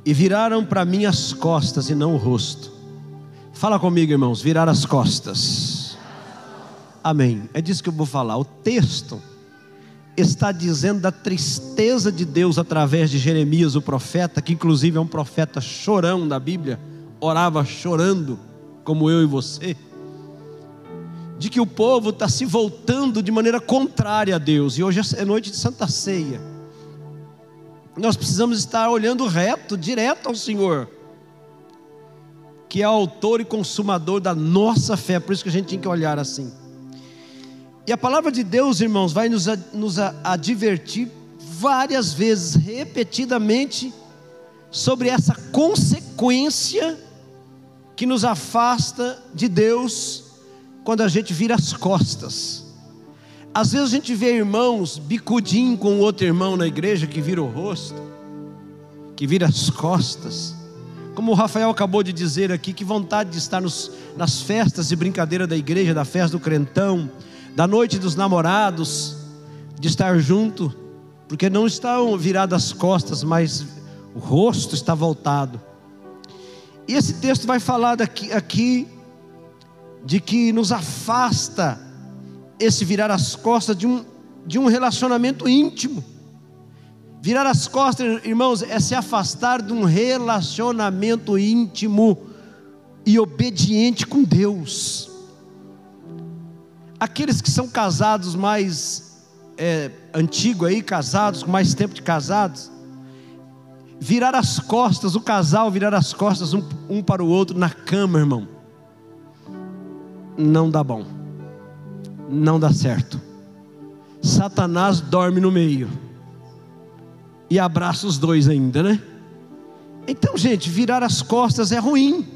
e viraram para mim as costas e não o rosto. Fala comigo, irmãos, virar as costas. Amém. É disso que eu vou falar. O texto está dizendo da tristeza de Deus através de Jeremias, o profeta, que inclusive é um profeta chorão da Bíblia, orava chorando, como eu e você, de que o povo está se voltando de maneira contrária a Deus. E hoje é noite de Santa Ceia. Nós precisamos estar olhando reto, direto ao Senhor, que é autor e consumador da nossa fé. Por isso que a gente tem que olhar assim. E a palavra de Deus, irmãos, vai nos advertir várias vezes, repetidamente, sobre essa consequência que nos afasta de Deus quando a gente vira as costas. Às vezes a gente vê irmãos bicudinho com outro irmão na igreja que vira o rosto, que vira as costas. Como o Rafael acabou de dizer aqui, que vontade de estar nas festas e brincadeira da igreja, da festa do crentão, da noite dos namorados, de estar junto, porque não estão viradas as costas, mas o rosto está voltado. E esse texto vai falar aqui de que nos afasta esse virar as costas de um relacionamento íntimo. Virar as costas, irmãos, é se afastar de um relacionamento íntimo e obediente com Deus. Aqueles que são casados mais antigo aí, casados com mais tempo de casados, virar as costas, o casal virar as costas um para o outro na cama, irmão, não dá bom, não dá certo. Satanás dorme no meio e abraça os dois ainda, né? Então, gente, virar as costas é ruim.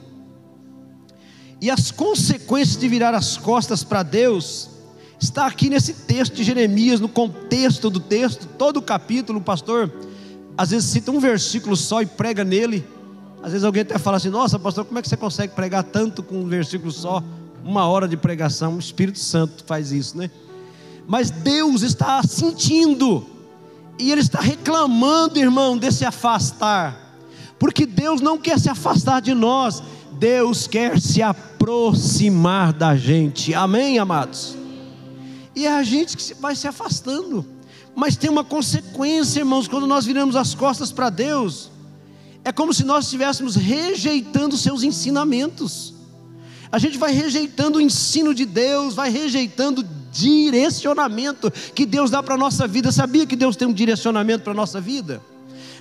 E as consequências de virar as costas para Deus está aqui nesse texto de Jeremias, no contexto do texto, todo o capítulo. O pastor às vezes cita um versículo só e prega nele. Às vezes alguém até fala assim: nossa, pastor, como é que você consegue pregar tanto com um versículo só? 1 hora de pregação. O Espírito Santo faz isso, né? Mas Deus está sentindo, e Ele está reclamando, irmão, desse afastar, porque Deus não quer se afastar de nós, Deus quer se aproximar da gente. Amém, amados? E é a gente que vai se afastando. Mas tem uma consequência, irmãos, quando nós viramos as costas para Deus. É como se nós estivéssemos rejeitando seus ensinamentos. A gente vai rejeitando o ensino de Deus, vai rejeitando o direcionamento que Deus dá para a nossa vida. Sabia que Deus tem um direcionamento para a nossa vida?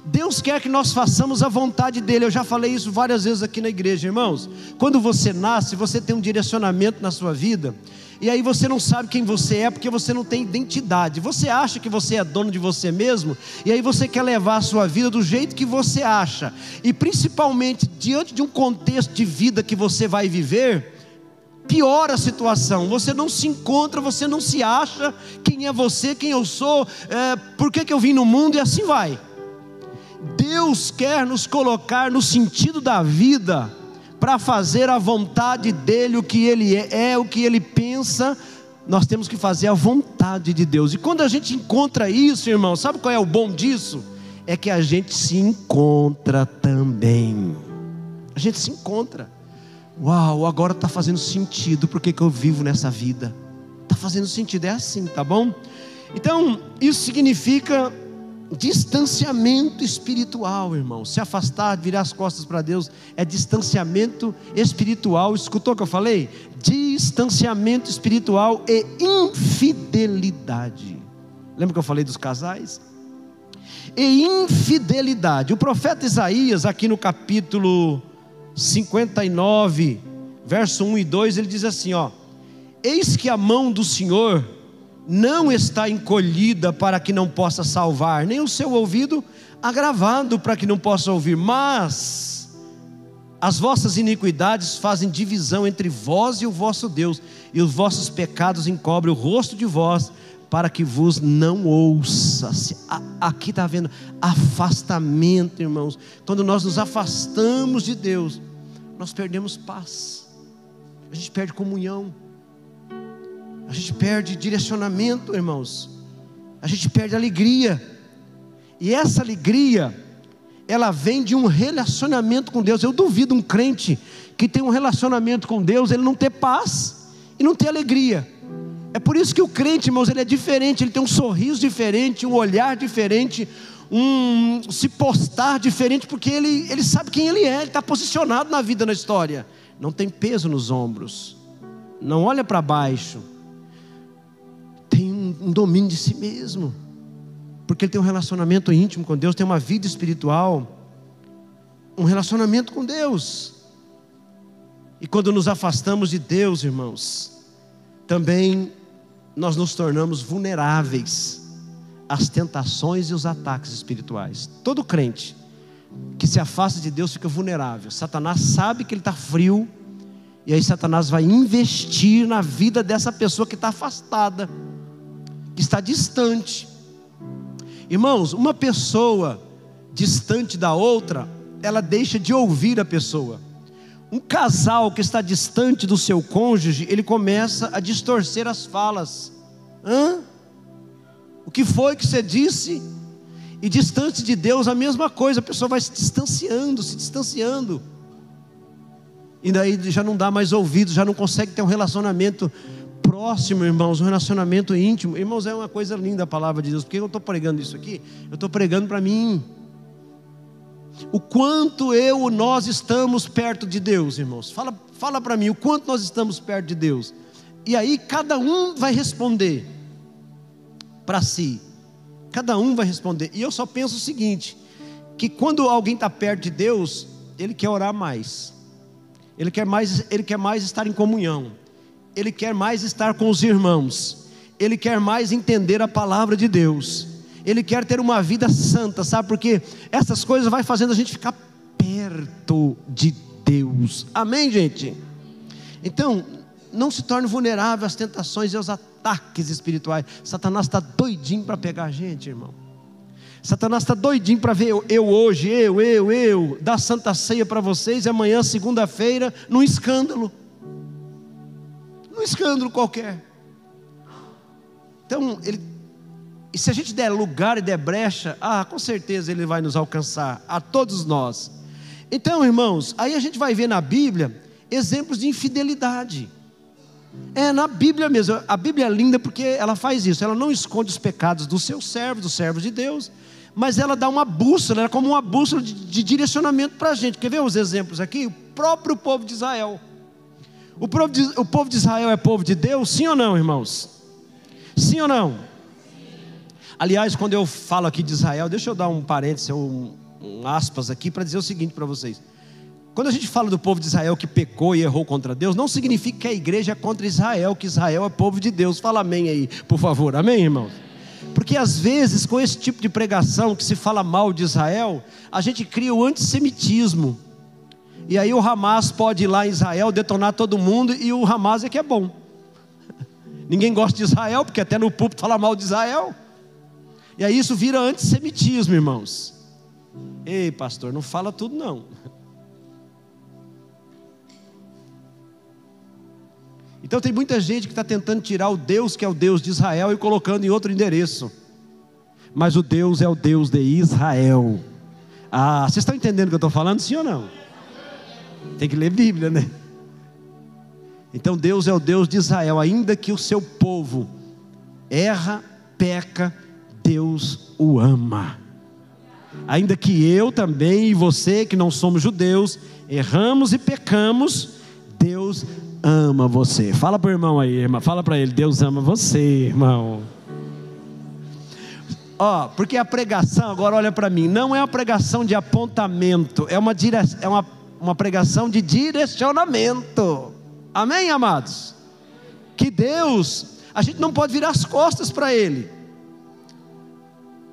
Deus quer que nós façamos a vontade dEle. Eu já falei isso várias vezes aqui na igreja, irmãos. Quando você nasce, você tem um direcionamento na sua vida, e aí você não sabe quem você é, porque você não tem identidade. Você acha que você é dono de você mesmo, e aí você quer levar a sua vida do jeito que você acha, e principalmente diante de um contexto de vida que você vai viver, piora a situação. Você não se encontra, você não se acha. Quem é você, quem eu sou, por que eu vim no mundo, e assim vai. Deus quer nos colocar no sentido da vida, para fazer a vontade dEle, o que Ele é, o que Ele pensa. Nós temos que fazer a vontade de Deus. E quando a gente encontra isso, irmão, sabe qual é o bom disso? É que a gente se encontra também. A gente se encontra. Uau, agora está fazendo sentido porque que eu vivo nessa vida. Está fazendo sentido, é assim, tá bom? Então, isso significa distanciamento espiritual, irmão. Se afastar, virar as costas para Deus, é distanciamento espiritual. Escutou o que eu falei? Distanciamento espiritual e infidelidade. Lembra que eu falei dos casais? E infidelidade. O profeta Isaías, aqui no capítulo 59, verso 1 e 2, ele diz assim, ó: eis que a mão do Senhor não está encolhida para que não possa salvar, nem o seu ouvido agravado para que não possa ouvir, mas as vossas iniquidades fazem divisão entre vós e o vosso Deus, e os vossos pecados encobrem o rosto de vós, para que vos não ouça. Aqui está vendo afastamento, irmãos. Quando nós nos afastamos de Deus, nós perdemos paz, a gente perde comunhão, a gente perde direcionamento, irmãos. A gente perde alegria. E essa alegria ela vem de um relacionamento com Deus. Eu duvido um crente que tem um relacionamento com Deus, ele não ter paz e não ter alegria. É por isso que o crente, irmãos, ele é diferente, ele tem um sorriso diferente, um olhar diferente, se postar diferente, porque ele sabe quem ele é, ele está posicionado na vida, na história. Não tem peso nos ombros, não olha para baixo, tem um domínio de si mesmo, porque ele tem um relacionamento íntimo com Deus, tem uma vida espiritual, um relacionamento com Deus. E quando nos afastamos de Deus, irmãos, também nós nos tornamos vulneráveis às tentações e os ataques espirituais. Todo crente que se afasta de Deus fica vulnerável. Satanás sabe que ele está frio, e aí Satanás vai investir na vida dessa pessoa que está afastada, que está distante. Irmãos, uma pessoa distante da outra, ela deixa de ouvir a pessoa. Um casal que está distante do seu cônjuge, ele começa a distorcer as falas. O que foi que você disse? E distante de Deus a mesma coisa, a pessoa vai se distanciando. E daí já não dá mais ouvidos, já não consegue ter um relacionamento próximo, irmãos, um relacionamento íntimo. Irmãos, é uma coisa linda a palavra de Deus. Por que eu estou pregando isso aqui? Eu estou pregando para mim. O quanto nós estamos perto de Deus, irmãos. Fala para mim, o quanto nós estamos perto de Deus. E aí cada um vai responder para si. Cada um vai responder. E eu só penso o seguinte, que quando alguém está perto de Deus, ele quer orar mais. Ele quer mais estar em comunhão. Ele quer mais estar com os irmãos. Ele quer mais entender a palavra de Deus. Ele quer ter uma vida santa, sabe? Porque essas coisas vai fazendo a gente ficar perto de Deus. Amém, gente? Então, não se torne vulnerável às tentações e aos ataques espirituais. Satanás está doidinho para pegar a gente, irmão. Satanás está doidinho para ver eu dar santa ceia para vocês, e amanhã, segunda-feira, num escândalo qualquer. Então, e se a gente der lugar e der brecha, com certeza ele vai nos alcançar, a todos nós. Então, irmãos, aí a gente vai ver na Bíblia exemplos de infidelidade. Na Bíblia mesmo. A Bíblia é linda porque ela faz isso. Ela não esconde os pecados dos seus servos, dos servos de Deus, mas ela dá uma bússola, ela é como uma bússola de direcionamento para a gente. Quer ver os exemplos aqui? O próprio povo de Israel. O povo de Israel é povo de Deus, sim ou não, irmãos? Sim ou não? Aliás, quando eu falo aqui de Israel, deixa eu dar um parênteses, um aspas aqui, para dizer o seguinte para vocês. Quando a gente fala do povo de Israel que pecou e errou contra Deus, não significa que a igreja é contra Israel, que Israel é povo de Deus. Fala amém aí, por favor, amém, irmãos? Porque às vezes, com esse tipo de pregação que se fala mal de Israel, a gente cria o antissemitismo. E aí o Hamas pode ir lá em Israel, detonar todo mundo, e o Hamas é que é bom. Ninguém gosta de Israel, porque até no púlpito fala mal de Israel. E aí isso vira antissemitismo, irmãos. Ei, pastor, não fala tudo não. Então tem muita gente que está tentando tirar o Deus que é o Deus de Israel e colocando em outro endereço. Mas o Deus é o Deus de Israel. Vocês estão entendendo o que eu estou falando, sim ou não? Tem que ler Bíblia, né? Então Deus é o Deus de Israel. Ainda que o seu povo erra, peca, Deus o ama. Ainda que eu também e você que não somos judeus erramos e pecamos, Deus ama você. Fala para o irmão aí, irmã. Fala para ele, Deus ama você, irmão. Porque a pregação, agora olha para mim, não é uma pregação de apontamento, é uma pregação de direcionamento. Amém, amados? Que Deus, a gente não pode virar as costas para Ele.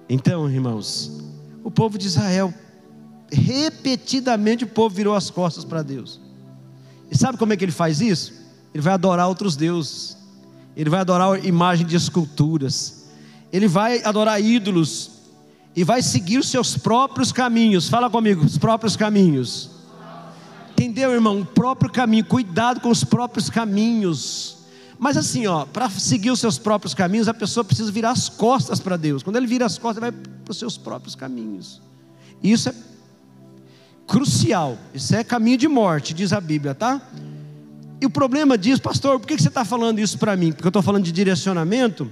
Então, irmãos, o povo de Israel, repetidamente o povo virou as costas para Deus. E sabe como é que ele faz isso? Ele vai adorar outros deuses. Ele vai adorar imagem de esculturas. Ele vai adorar ídolos. E vai seguir os seus próprios caminhos. Fala comigo, os próprios caminhos. Entendeu, irmão? O próprio caminho. Cuidado com os próprios caminhos. Mas assim, para seguir os seus próprios caminhos, a pessoa precisa virar as costas para Deus. Quando ele vira as costas, ele vai para os seus próprios caminhos. Isso crucial. Isso é caminho de morte, diz a Bíblia, tá? E o problema diz, pastor, por que você está falando isso para mim? Porque eu estou falando de direcionamento.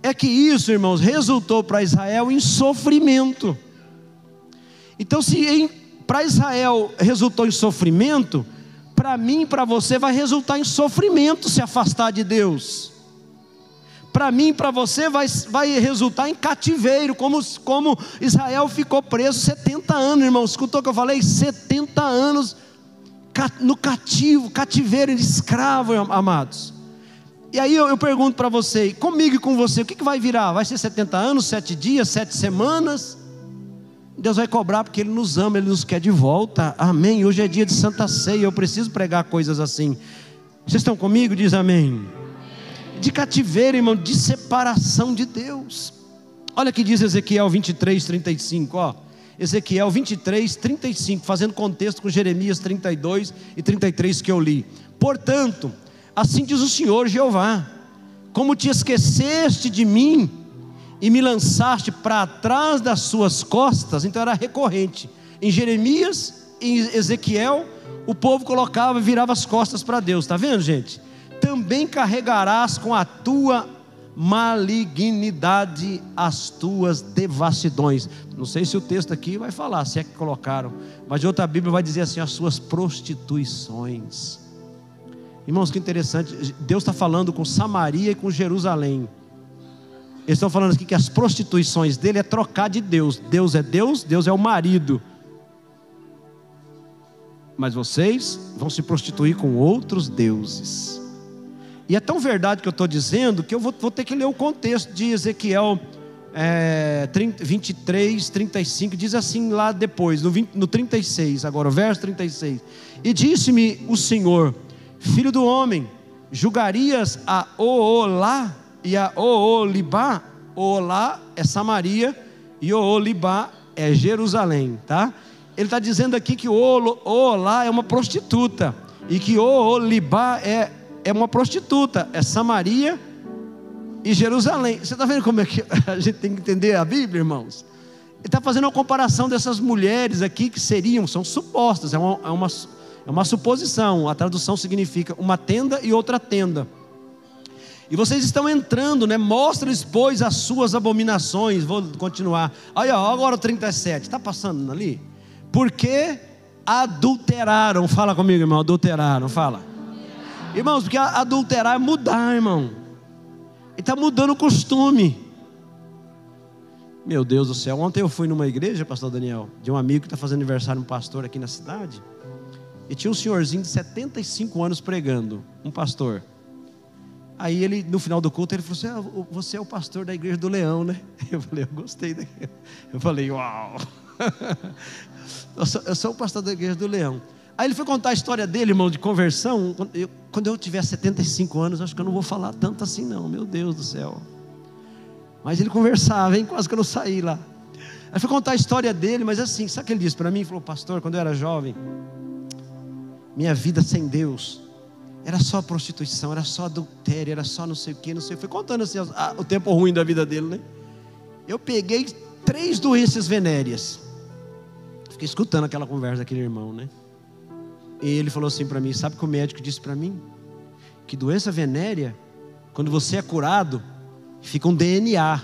É que isso, irmãos, resultou para Israel em sofrimento. Então, se para Israel resultou em sofrimento, para mim e para você vai resultar em sofrimento se afastar de Deus. Para mim e para você vai resultar em cativeiro, como Israel ficou preso 70 anos, irmãos. Escutou o que eu falei? 70 anos no cativeiro de escravo, amados. E aí eu pergunto para você, comigo e com você, o que vai virar? Vai ser 70 anos, 7 dias, 7 semanas? Deus vai cobrar porque Ele nos ama, Ele nos quer de volta, amém. Hoje é dia de Santa Ceia, eu preciso pregar coisas assim. Vocês estão comigo? Diz amém. De cativeiro, irmão, de separação de Deus. Olha o que diz Ezequiel 23, 35, ó. Ezequiel 23, 35, fazendo contexto com Jeremias 32 e 33 que eu li. Portanto, assim diz o Senhor Jeová: como te esqueceste de mim e me lançaste para trás das suas costas. Então era recorrente. Em Jeremias e Ezequiel, o povo virava as costas para Deus. Está vendo, gente? Também carregarás com a tua malignidade as tuas devassidões. Não sei se o texto aqui vai falar, se é que colocaram, mas de outra Bíblia vai dizer assim: as suas prostituições. Irmãos, que interessante. Deus está falando com Samaria e com Jerusalém. Eles estão falando aqui que as prostituições dele é trocar de Deus. Deus é Deus, Deus é o marido. Mas vocês vão se prostituir com outros deuses. E é tão verdade que eu estou dizendo que eu vou ter que ler o contexto de Ezequiel 23, 35. Diz assim lá depois, no 36, agora o verso 36. E disse-me o Senhor: filho do homem, julgarias a Oolá e a Oolibá? Oolá é Samaria e Oolibá é Jerusalém, tá? Ele está dizendo aqui que Oolá é uma prostituta e que Oolibá é uma prostituta, é Samaria e Jerusalém. Você está vendo como é que a gente tem que entender a Bíblia, irmãos? Ele está fazendo uma comparação dessas mulheres aqui que são supostas, é uma suposição. A tradução significa uma tenda e outra tenda. E vocês estão entrando, né? Mostra-lhes, pois, as suas abominações. Vou continuar. Aí, ó, agora o 37, está passando ali? Porque adulteraram. Fala comigo, irmão, adulteraram, fala. Irmãos, porque adulterar é mudar, irmão. Ele está mudando o costume. Meu Deus do céu, ontem eu fui numa igreja, pastor Daniel, de um amigo que está fazendo aniversário, um pastor aqui na cidade. E tinha um senhorzinho de 75 anos pregando, um pastor. Aí ele, no final do culto, ele falou assim: você é o pastor da igreja do Leão, né? Eu falei: eu gostei daquilo. Eu falei: uau. Eu sou o pastor da igreja do Leão. Aí ele foi contar a história dele, irmão, de conversão. Quando eu tiver 75 anos, acho que eu não vou falar tanto assim não, meu Deus do céu. Mas ele conversava, hein? Quase que eu não saí lá. Aí foi contar a história dele, mas assim, sabe o que ele disse para mim? Ele falou: pastor, quando eu era jovem, minha vida sem Deus era só prostituição, era só adultério, era só não sei o que, não sei. Foi contando assim o tempo ruim da vida dele, né? Eu peguei 3 doenças venéreas. Fiquei escutando aquela conversa daquele irmão, né? E ele falou assim para mim: sabe o que o médico disse para mim? Que doença venérea, quando você é curado, fica um DNA.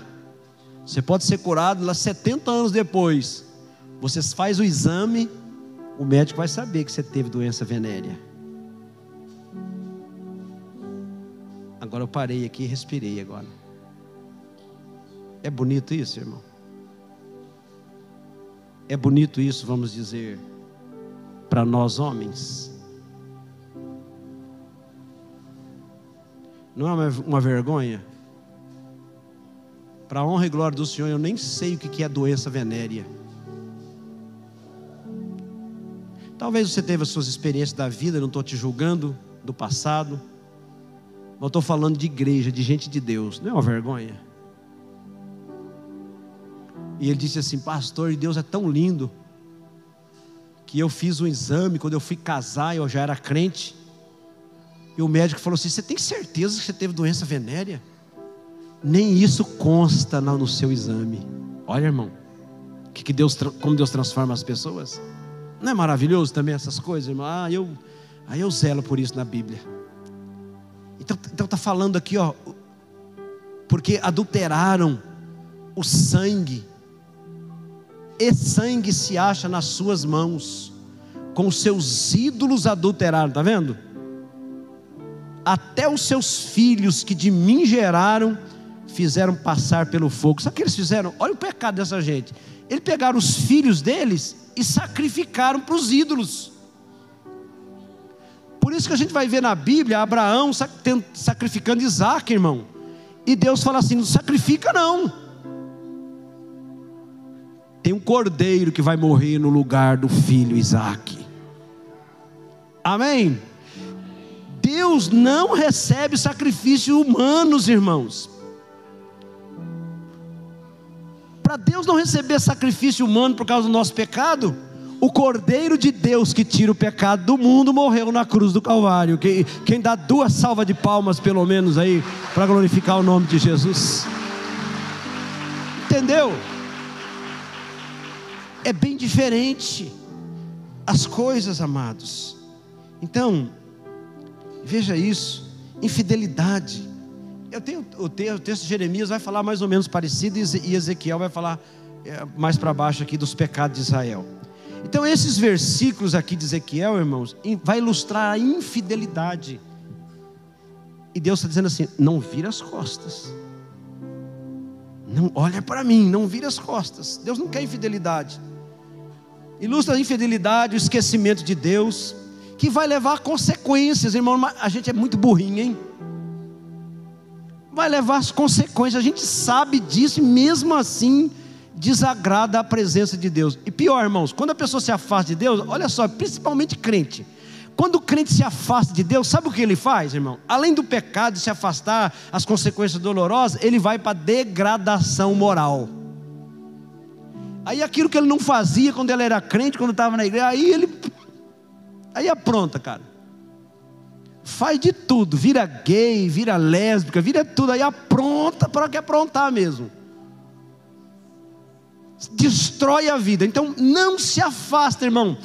Você pode ser curado lá 70 anos depois. Você faz o exame, o médico vai saber que você teve doença venérea. Agora eu parei aqui e respirei agora. É bonito isso, irmão? É bonito isso, vamos dizer, para nós homens? Não é uma vergonha? Para a honra e glória do Senhor, eu nem sei o que é doença venérea. Talvez você teve as suas experiências da vida, não estou te julgando, do passado. Eu estou falando de igreja, de gente de Deus. Não é uma vergonha? E ele disse assim: pastor, Deus é tão lindo, que eu fiz um exame, quando eu fui casar, eu já era crente, e o médico falou assim: você tem certeza que você teve doença venérea? Nem isso consta no seu exame. Olha, irmão, como Deus transforma as pessoas. Não é maravilhoso também essas coisas, irmão? Eu zelo por isso na Bíblia. Então está falando aqui, ó, porque adulteraram o sangue. Esse sangue se acha nas suas mãos, com os seus ídolos adulteraram, está vendo? Até os seus filhos que de mim geraram, fizeram passar pelo fogo. Sabe o que eles fizeram? Olha o pecado dessa gente. Eles pegaram os filhos deles e sacrificaram para os ídolos. Por isso que a gente vai ver na Bíblia Abraão sacrificando Isaac, irmão. E Deus fala assim: não sacrifica não. Tem um cordeiro que vai morrer no lugar do filho Isaac. Amém? Deus não recebe sacrifícios humanos, irmãos. Para Deus não receber sacrifício humano por causa do nosso pecado, o Cordeiro de Deus que tira o pecado do mundo morreu na cruz do Calvário. Quem dá 2 salvas de palmas pelo menos aí, para glorificar o nome de Jesus. Entendeu? É bem diferente as coisas, amados. Então, veja isso, infidelidade. Eu tenho o texto de Jeremias vai falar mais ou menos parecido, e Ezequiel vai falar mais para baixo aqui dos pecados de Israel. Então esses versículos aqui de Ezequiel, irmãos, vai ilustrar a infidelidade. E Deus está dizendo assim: não vira as costas, não olha para mim, não vira as costas. Deus não quer infidelidade. Ilustra a infidelidade, o esquecimento de Deus, que vai levar a consequências, irmão. A gente é muito burrinho, hein? Vai levar as consequências, a gente sabe disso, e mesmo assim desagrada a presença de Deus. E pior, irmãos, quando a pessoa se afasta de Deus, olha só, principalmente crente, quando o crente se afasta de Deus, sabe o que ele faz, irmão? Além do pecado de se afastar, as consequências dolorosas, ele vai para degradação moral. Aí aquilo que ele não fazia quando ele era crente, quando estava na igreja, aí apronta, cara. Faz de tudo, vira gay, vira lésbica, vira tudo, aí apronta para que aprontar mesmo. Destrói a vida. Então não se afasta, irmão.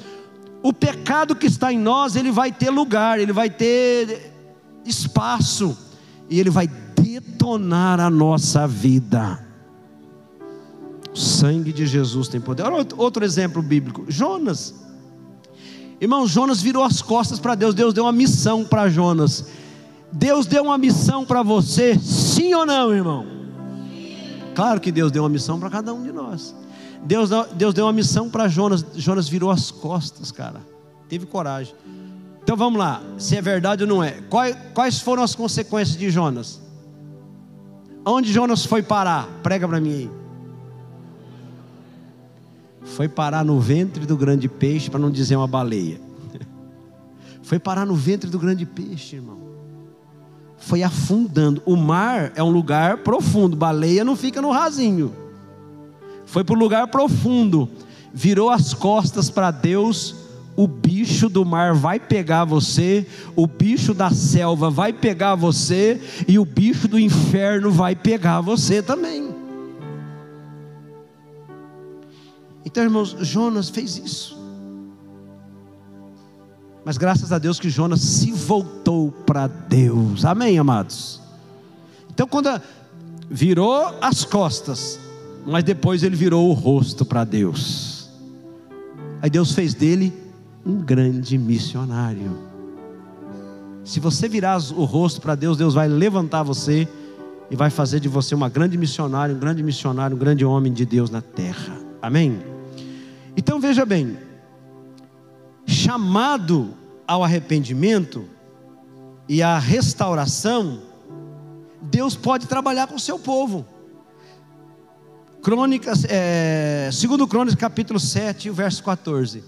O pecado que está em nós, ele vai ter lugar, ele vai ter espaço, e ele vai detonar a nossa vida. O sangue de Jesus tem poder. Olha outro exemplo bíblico, Jonas. Irmão, Jonas virou as costas para Deus. Deus deu uma missão para Jonas. Deus deu uma missão para você, sim ou não, irmão? Claro que Deus deu uma missão para cada um de nós. Deus deu uma missão para Jonas. Jonas virou as costas, cara. Teve coragem. Então vamos lá, se é verdade ou não é. Quais foram as consequências de Jonas? Onde Jonas foi parar? Prega para mim aí. Foi parar no ventre do grande peixe, para não dizer uma baleia. Foi parar no ventre do grande peixe, irmão. Foi afundando. O mar é um lugar profundo, baleia não fica no rasinho. Foi para o lugar profundo, virou as costas para Deus. O bicho do mar vai pegar você, o bicho da selva vai pegar você, e o bicho do inferno vai pegar você também. Então, irmãos, Jonas fez isso. Mas graças a Deus que Jonas se voltou para Deus. Amém, amados? Então, quando virou as costas, mas depois ele virou o rosto para Deus. Aí Deus fez dele um grande missionário. Se você virar o rosto para Deus, Deus vai levantar você e vai fazer de você uma grande missionária, um grande missionário, um grande homem de Deus na terra. Amém? Então veja bem, chamado ao arrependimento e à restauração, Deus pode trabalhar com o seu povo. Crônicas, 2 Crônicas capítulo 7, verso 14.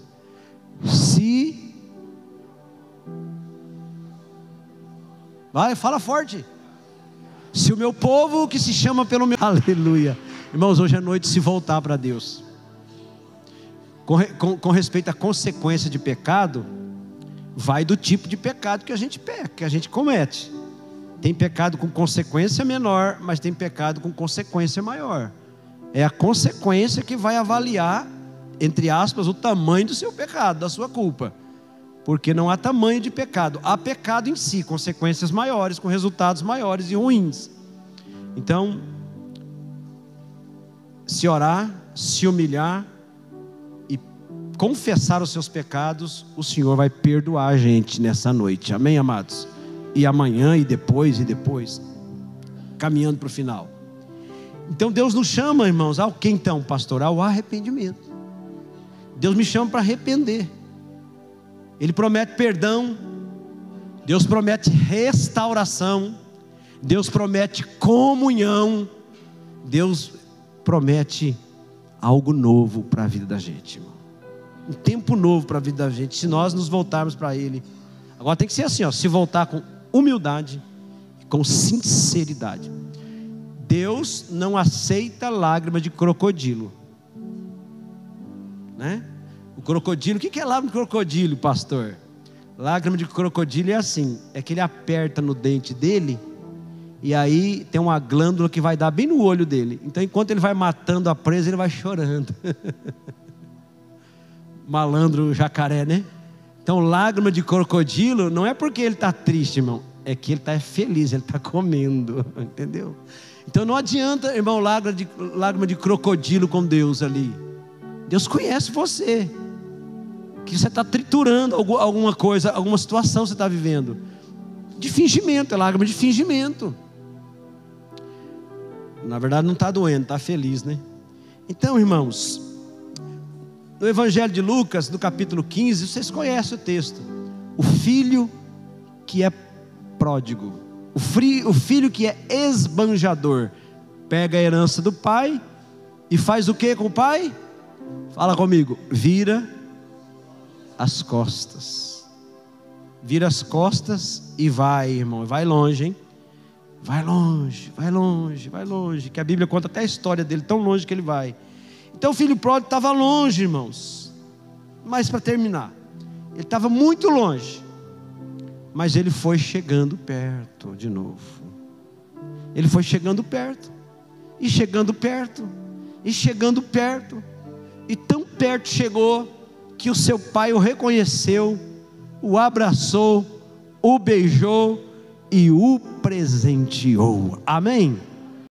Vai, fala forte. Se o meu povo que se chama pelo meu... Aleluia. Irmãos, hoje é noite de se voltar para Deus. Com respeito à consequência de pecado, vai do tipo de pecado que a gente peca, que a gente comete. Tem pecado com consequência menor, mas tem pecado com consequência maior. É a consequência que vai avaliar entre aspas, o tamanho do seu pecado, da sua culpa. Porque não há tamanho de pecado, há pecado em si, consequências maiores, com resultados maiores e ruins. Então, se orar, se humilhar e confessar os seus pecados, o Senhor vai perdoar a gente nessa noite, amém, amados? E amanhã, e depois, caminhando para o final. Então Deus nos chama, irmãos, ao que então, pastor? Ao arrependimento. Deus me chama para arrepender. Ele promete perdão, Deus promete restauração, Deus promete comunhão, Deus promete algo novo para a vida da gente, irmão. Um tempo novo para a vida da gente, se nós nos voltarmos para Ele. Agora tem que ser assim, ó, se voltar com humildade e com sinceridade. Deus não aceita lágrima de crocodilo, né? O crocodilo, o que é lágrima de crocodilo, pastor? Lágrima de crocodilo é assim, é que ele aperta no dente dele, e aí tem uma glândula que vai dar bem no olho dele. Então enquanto ele vai matando a presa, ele vai chorando. Malandro jacaré, né? Então lágrima de crocodilo não é porque ele está triste, irmão, é que ele está feliz, ele está comendo, entendeu? Então não adianta, irmão, lágrima de crocodilo com Deus ali. Deus conhece você, que você está triturando alguma coisa, alguma situação você está vivendo, de fingimento, é lágrima de fingimento. Na verdade não está doendo, está feliz, né? Então, irmãos, no Evangelho de Lucas, no capítulo 15, vocês conhecem o texto. O filho que é pródigo, o filho que é esbanjador, pega a herança do pai e faz o que com o pai? Fala comigo, vira as costas. Vira as costas e vai, irmão, vai longe, hein? Vai longe, vai longe, vai longe. Que a Bíblia conta até a história dele, tão longe que ele vai. Então o filho pródigo estava longe, irmãos. Mas para terminar, ele estava muito longe, mas ele foi chegando perto de novo. Ele foi chegando perto, e chegando perto, e chegando perto, e tão perto chegou, que o seu pai o reconheceu, o abraçou, o beijou, e o presenteou, amém?